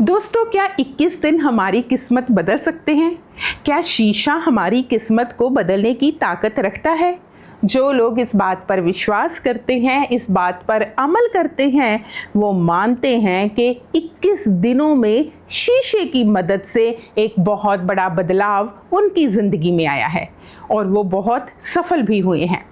दोस्तों, क्या 21 दिन हमारी किस्मत बदल सकते हैं? क्या शीशा हमारी किस्मत को बदलने की ताकत रखता है? जो लोग इस बात पर विश्वास करते हैं, इस बात पर अमल करते हैं, वो मानते हैं कि 21 दिनों में शीशे की मदद से एक बहुत बड़ा बदलाव उनकी ज़िंदगी में आया है और वो बहुत सफल भी हुए हैं।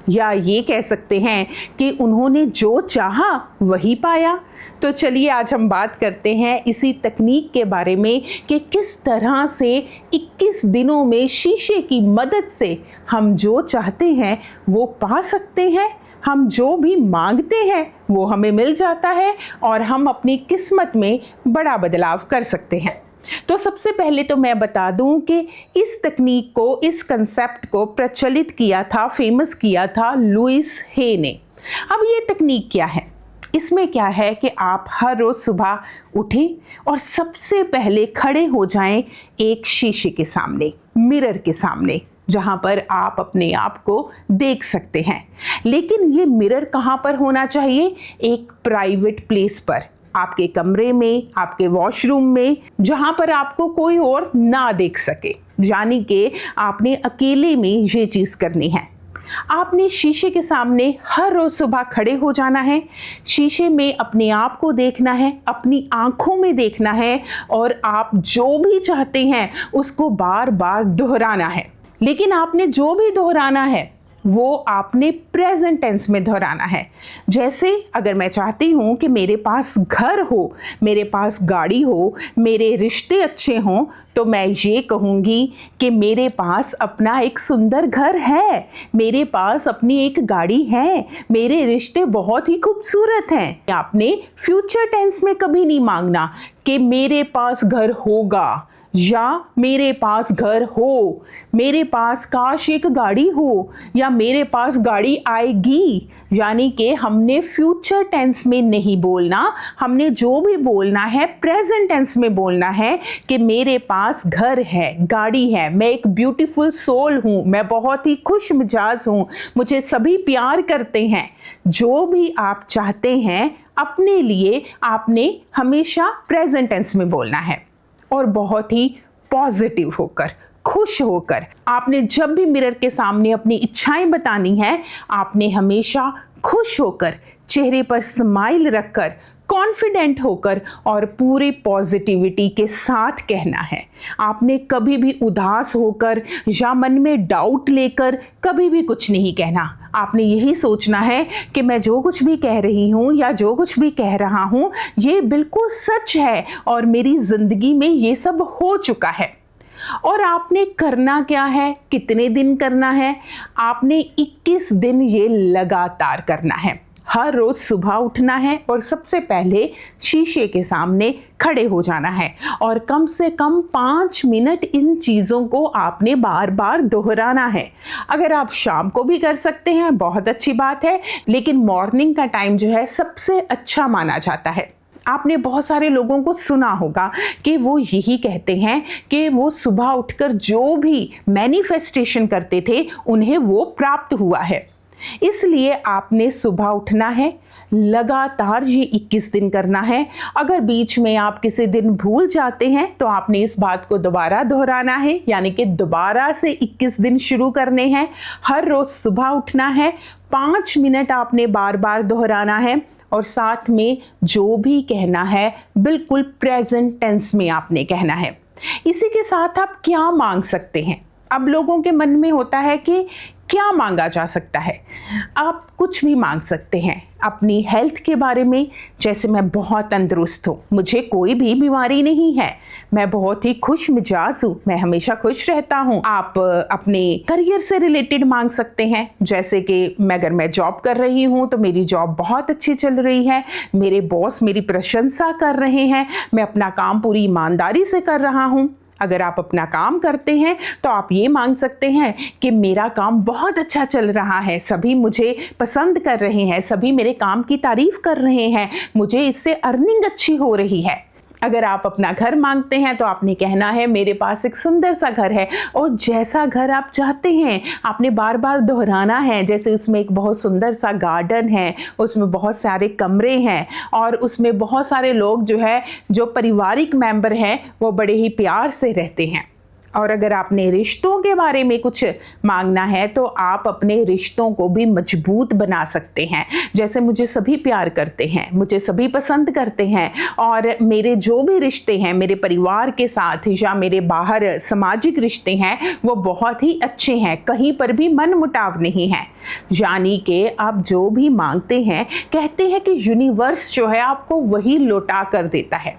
या ये कह सकते हैं कि उन्होंने जो चाहा वही पाया। तो चलिए आज हम बात करते हैं इसी तकनीक के बारे में कि किस तरह से 21 दिनों में शीशे की मदद से हम जो चाहते हैं वो पा सकते हैं। हम जो भी मांगते हैं वो हमें मिल जाता है और हम अपनी किस्मत में बड़ा बदलाव कर सकते हैं। तो सबसे पहले तो मैं बता दूं कि इस तकनीक को, इस कंसेप्ट को प्रचलित किया था, फेमस किया था लुइस हे ने। अब ये तकनीक क्या है? इसमें क्या है कि आप हर रोज़ सुबह उठें और सबसे पहले खड़े हो जाएं एक शीशे के सामने, मिरर के सामने, जहां पर आप अपने आप को देख सकते हैं। लेकिन ये मिरर कहां पर होना चाहिए? एक प्राइवेट प्लेस पर, आपके कमरे में, आपके वॉशरूम में, जहां पर आपको कोई और ना देख सके। यानी कि आपने अकेले में ये चीज़ करनी है। आपने शीशे के सामने हर रोज़ सुबह खड़े हो जाना है, शीशे में अपने आप को देखना है, अपनी आंखों में देखना है और आप जो भी चाहते हैं उसको बार बार दोहराना है। लेकिन आपने जो भी दोहराना है वो आपने प्रेजेंट टेंस में दोहराना है। जैसे अगर मैं चाहती हूँ कि मेरे पास घर हो, मेरे पास गाड़ी हो, मेरे रिश्ते अच्छे हों, तो मैं ये कहूँगी कि मेरे पास अपना एक सुंदर घर है, मेरे पास अपनी एक गाड़ी है, मेरे रिश्ते बहुत ही खूबसूरत हैं। आपने फ्यूचर टेंस में कभी नहीं मांगना कि मेरे पास घर होगा या मेरे पास घर हो, मेरे पास काश एक गाड़ी हो या मेरे पास गाड़ी आएगी। यानी कि हमने फ्यूचर टेंस में नहीं बोलना, हमने जो भी बोलना है प्रेजेंट टेंस में बोलना है कि मेरे पास घर है, गाड़ी है, मैं एक ब्यूटीफुल सोल हूँ, मैं बहुत ही खुश मिजाज हूँ, मुझे सभी प्यार करते हैं। जो भी आप चाहते हैं अपने लिए आपने हमेशा प्रेजेंट टेंस में बोलना है और बहुत ही पॉजिटिव होकर, खुश होकर। आपने जब भी मिरर के सामने अपनी इच्छाएं बतानी है, आपने हमेशा खुश होकर, चेहरे पर स्माइल रखकर, कॉन्फिडेंट होकर और पूरी पॉजिटिविटी के साथ कहना है। आपने कभी भी उदास होकर या मन में डाउट लेकर कभी भी कुछ नहीं कहना। आपने यही सोचना है कि मैं जो कुछ भी कह रही हूँ या जो कुछ भी कह रहा हूँ ये बिल्कुल सच है और मेरी ज़िंदगी में ये सब हो चुका है। और आपने करना क्या है? कितने दिन करना है? आपने 21 दिन ये लगातार करना है। हर रोज़ सुबह उठना है और सबसे पहले शीशे के सामने खड़े हो जाना है और कम से कम 5 मिनट इन चीज़ों को आपने बार बार दोहराना है। अगर आप शाम को भी कर सकते हैं बहुत अच्छी बात है, लेकिन मॉर्निंग का टाइम जो है सबसे अच्छा माना जाता है। आपने बहुत सारे लोगों को सुना होगा कि वो यही कहते हैं कि वो सुबह उठकर जो भी मैनिफेस्टेशन करते थे उन्हें वो प्राप्त हुआ है। इसलिए आपने सुबह उठना है, लगातार ये 21 दिन करना है। अगर बीच में आप किसी दिन भूल जाते हैं तो आपने इस बात को दोबारा दोहराना है, यानी कि दोबारा से 21 दिन शुरू करने हैं। हर रोज़ सुबह उठना है, 5 मिनट आपने बार बार दोहराना है और साथ में जो भी कहना है बिल्कुल प्रेजेंट टेंस में आपने कहना है। इसी के साथ आप क्या मांग सकते हैं? अब लोगों के मन में होता है कि क्या मांगा जा सकता है? आप कुछ भी मांग सकते हैं अपनी हेल्थ के बारे में, जैसे मैं बहुत तंदुरुस्त हूँ, मुझे कोई भी बीमारी नहीं है, मैं बहुत ही खुश मिजाज हूँ, मैं हमेशा खुश रहता हूँ। आप अपने करियर से रिलेटेड मांग सकते हैं, जैसे कि अगर मैं जॉब कर रही हूँ तो मेरी जॉब बहुत अच्छी चल रही है, मेरे बॉस मेरी प्रशंसा कर रहे हैं, मैं अपना काम पूरी ईमानदारी से कर रहा हूँ। अगर आप अपना काम करते हैं तो आप ये मांग सकते हैं कि मेरा काम बहुत अच्छा चल रहा है, सभी मुझे पसंद कर रहे हैं, सभी मेरे काम की तारीफ कर रहे हैं, मुझे इससे अर्निंग अच्छी हो रही है। अगर आप अपना घर मांगते हैं तो आपने कहना है मेरे पास एक सुंदर सा घर है, और जैसा घर आप चाहते हैं आपने बार बार दोहराना है। जैसे उसमें एक बहुत सुंदर सा गार्डन है, उसमें बहुत सारे कमरे हैं और उसमें बहुत सारे लोग जो पारिवारिक मेंबर हैं वो बड़े ही प्यार से रहते हैं। और अगर आपने रिश्तों के बारे में कुछ मांगना है तो आप अपने रिश्तों को भी मजबूत बना सकते हैं। जैसे मुझे सभी प्यार करते हैं, मुझे सभी पसंद करते हैं, और मेरे जो भी रिश्ते हैं मेरे परिवार के साथ या मेरे बाहर सामाजिक रिश्ते हैं वो बहुत ही अच्छे हैं, कहीं पर भी मनमुटाव नहीं है। यानी कि आप जो भी मांगते हैं, कहते हैं कि यूनिवर्स जो है आपको वही लौटा कर देता है।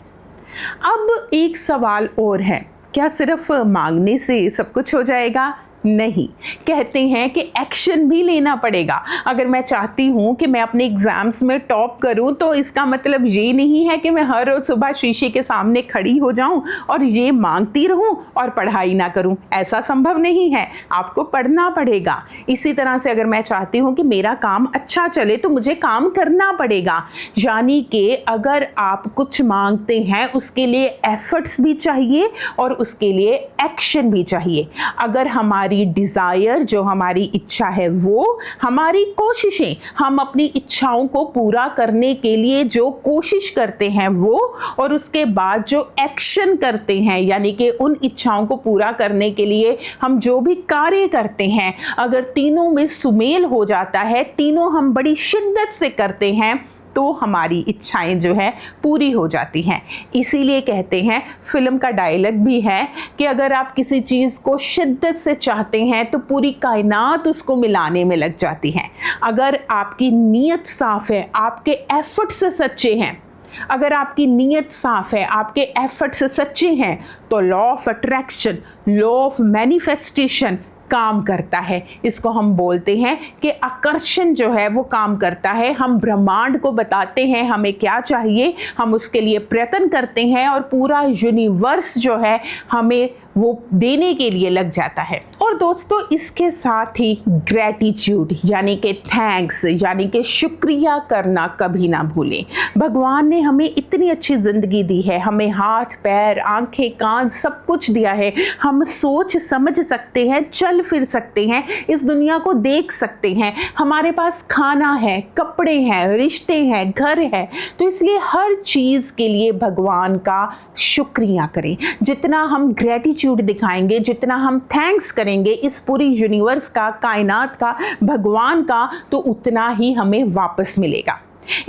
अब एक सवाल और है, क्या सिर्फ मांगने से सब कुछ हो जाएगा? नहीं, कहते हैं कि एक्शन भी लेना पड़ेगा। अगर मैं चाहती हूँ कि मैं अपने एग्ज़ाम्स में टॉप करूँ तो इसका मतलब ये नहीं है कि मैं हर रोज़ सुबह शीशे के सामने खड़ी हो जाऊँ और ये मांगती रहूँ और पढ़ाई ना करूँ। ऐसा संभव नहीं है, आपको पढ़ना पड़ेगा। इसी तरह से अगर मैं चाहती हूँ कि मेरा काम अच्छा चले तो मुझे काम करना पड़ेगा। यानी कि अगर आप कुछ मांगते हैं उसके लिए एफर्ट्स भी चाहिए और उसके लिए एक्शन भी चाहिए। अगर हमारी डिजायर, जो हमारी इच्छा है, वो हमारी कोशिशें, हम अपनी इच्छाओं को पूरा करने के लिए जो कोशिश करते हैं वो, और उसके बाद जो एक्शन करते हैं यानी कि उन इच्छाओं को पूरा करने के लिए हम जो भी कार्य करते हैं, अगर तीनों में सुमेल हो जाता है, तीनों हम बड़ी शिद्दत से करते हैं तो हमारी इच्छाएं जो है पूरी हो जाती हैं। इसीलिए कहते हैं, फिल्म का डायलॉग भी है कि अगर आप किसी चीज़ को शिद्दत से चाहते हैं तो पूरी कायनात उसको मिलाने में लग जाती है। अगर आपकी नीयत साफ है, आपके एफर्ट से सच्चे हैं, अगर आपकी नीयत साफ है, आपके एफर्ट से सच्चे हैं, तो law of attraction, law of manifestation काम करता है। इसको हम बोलते हैं कि आकर्षण जो है वो काम करता है। हम ब्रह्मांड को बताते हैं हमें क्या चाहिए, हम उसके लिए प्रयत्न करते हैं और पूरा यूनिवर्स जो है हमें वो देने के लिए लग जाता है। और दोस्तों, इसके साथ ही ग्रैटिट्यूड यानी कि थैंक्स, यानी कि शुक्रिया करना कभी ना भूलें। भगवान ने हमें इतनी अच्छी ज़िंदगी दी है, हमें हाथ पैर आंखें कान सब कुछ दिया है, हम सोच समझ सकते हैं, चल फिर सकते हैं, इस दुनिया को देख सकते हैं, हमारे पास खाना है, कपड़े हैं, रिश्ते हैं, घर है। तो इसलिए हर चीज़ के लिए भगवान का शुक्रिया करें। जितना हम ग्रैटिट्यूड दिखाएंगे, जितना हम थैंक्स करेंगे इस पूरी यूनिवर्स का, कायनात का, भगवान का, तो उतना ही हमें वापस मिलेगा।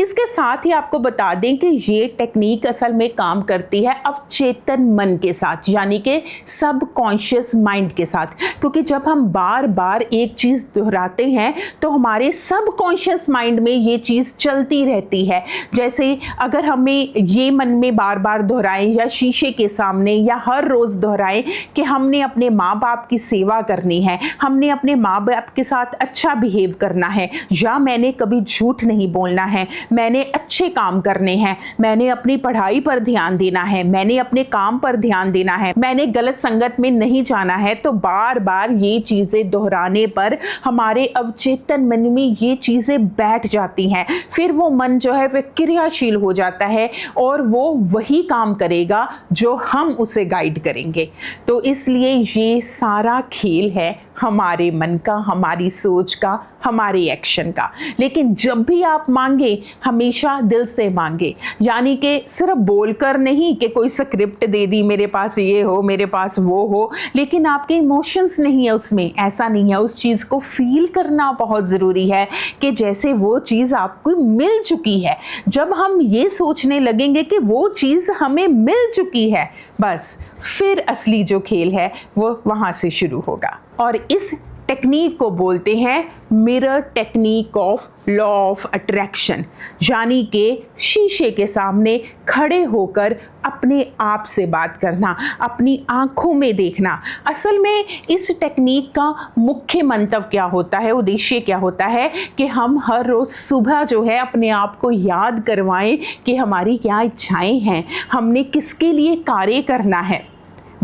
इसके साथ ही आपको बता दें कि ये टेक्निक असल में काम करती है अवचेतन मन के साथ, यानी कि सब कॉन्शियस माइंड के साथ। क्योंकि जब हम बार बार एक चीज़ दोहराते हैं तो हमारे सब कॉन्शियस माइंड में ये चीज़ चलती रहती है। जैसे अगर हमें ये मन में बार बार दोहराएं या शीशे के सामने या हर रोज़ दोहराएं कि हमने अपने माँ बाप की सेवा करनी है, हमने अपने माँ बाप के साथ अच्छा बिहेव करना है, या मैंने कभी झूठ नहीं बोलना है, मैंने अच्छे काम करने हैं, मैंने अपनी पढ़ाई पर ध्यान देना है, मैंने अपने काम पर ध्यान देना है, मैंने गलत संगत में नहीं जाना है, तो बार बार ये चीज़ें दोहराने पर हमारे अवचेतन मन में ये चीज़ें बैठ जाती हैं। फिर वो मन जो है वह क्रियाशील हो जाता है और वो वही काम करेगा जो हम उसे गाइड करेंगे। तो इसलिए ये सारा खेल है हमारे मन का, हमारी सोच का, हमारे एक्शन का। लेकिन जब भी आप मांगे हमेशा दिल से मांगे, यानी कि सिर्फ बोलकर नहीं कि कोई स्क्रिप्ट दे दी मेरे पास ये हो, मेरे पास वो हो, लेकिन आपके इमोशंस नहीं है उसमें, ऐसा नहीं है। उस चीज़ को फील करना बहुत ज़रूरी है कि जैसे वो चीज़ आपको मिल चुकी है। जब हम ये सोचने लगेंगे कि वो चीज़ हमें मिल चुकी है, बस फिर असली जो खेल है वो वहाँ से शुरू होगा। और इस टेक्निक को बोलते हैं mirror technique of law of attraction, यानी कि शीशे के सामने खड़े होकर अपने आप से बात करना, अपनी आंखों में देखना। असल में इस टेक्निक का मुख्य मंतव्य क्या होता है, उद्देश्य क्या होता है कि हम हर रोज़ सुबह जो है अपने आप को याद करवाएं कि हमारी क्या इच्छाएं हैं, हमने किसके लिए कार्य करना है।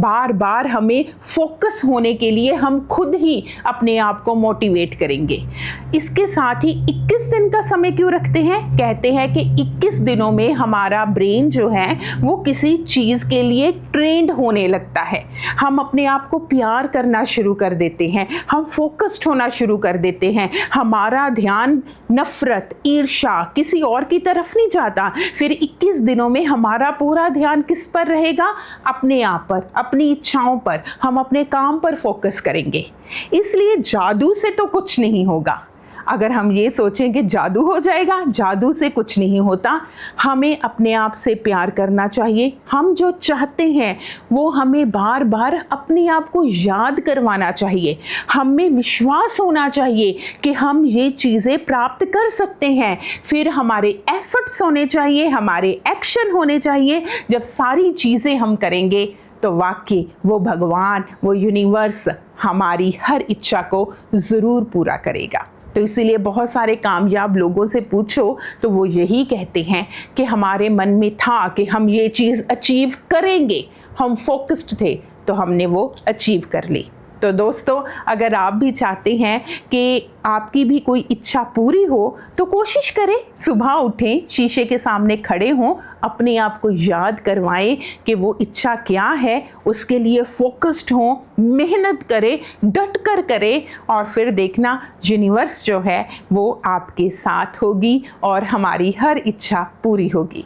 बार बार हमें फोकस होने के लिए हम खुद ही अपने आप को मोटिवेट करेंगे। इसके साथ ही 21 दिन का समय क्यों रखते हैं? कहते हैं कि 21 दिनों में हमारा ब्रेन जो है वो किसी चीज़ के लिए ट्रेंड होने लगता है। हम अपने आप को प्यार करना शुरू कर देते हैं, हम फोकस्ड होना शुरू कर देते हैं, हमारा ध्यान नफरत, ईर्ष्या, किसी और की तरफ नहीं जाता। फिर 21 दिनों में हमारा पूरा ध्यान किस पर रहेगा? अपने आप पर, अपनी इच्छाओं पर, हम अपने काम पर फोकस करेंगे। इसलिए जादू से तो कुछ नहीं होगा। अगर हम ये सोचें कि जादू हो जाएगा, जादू से कुछ नहीं होता। हमें अपने आप से प्यार करना चाहिए। हम जो चाहते हैं वो हमें बार बार अपने आप को याद करवाना चाहिए। हमें विश्वास होना चाहिए कि हम ये चीज़ें प्राप्त कर सकते हैं। फिर हमारे एफर्ट्स होने चाहिए, हमारे एक्शन होने चाहिए। जब सारी चीज़ें हम करेंगे तो वाकई वो भगवान, वो यूनिवर्स हमारी हर इच्छा को ज़रूर पूरा करेगा। तो इसीलिए बहुत सारे कामयाब लोगों से पूछो तो वो यही कहते हैं कि हमारे मन में था कि हम ये चीज़ अचीव करेंगे, हम फोकस्ड थे तो हमने वो अचीव कर ली। तो दोस्तों, अगर आप भी चाहते हैं कि आपकी भी कोई इच्छा पूरी हो तो कोशिश करें, सुबह उठें, शीशे के सामने खड़े हों, अपने आप को याद करवाएं कि वो इच्छा क्या है, उसके लिए फोकस्ड हों, मेहनत करें, डट कर करें और फिर देखना यूनिवर्स जो है वो आपके साथ होगी और हमारी हर इच्छा पूरी होगी।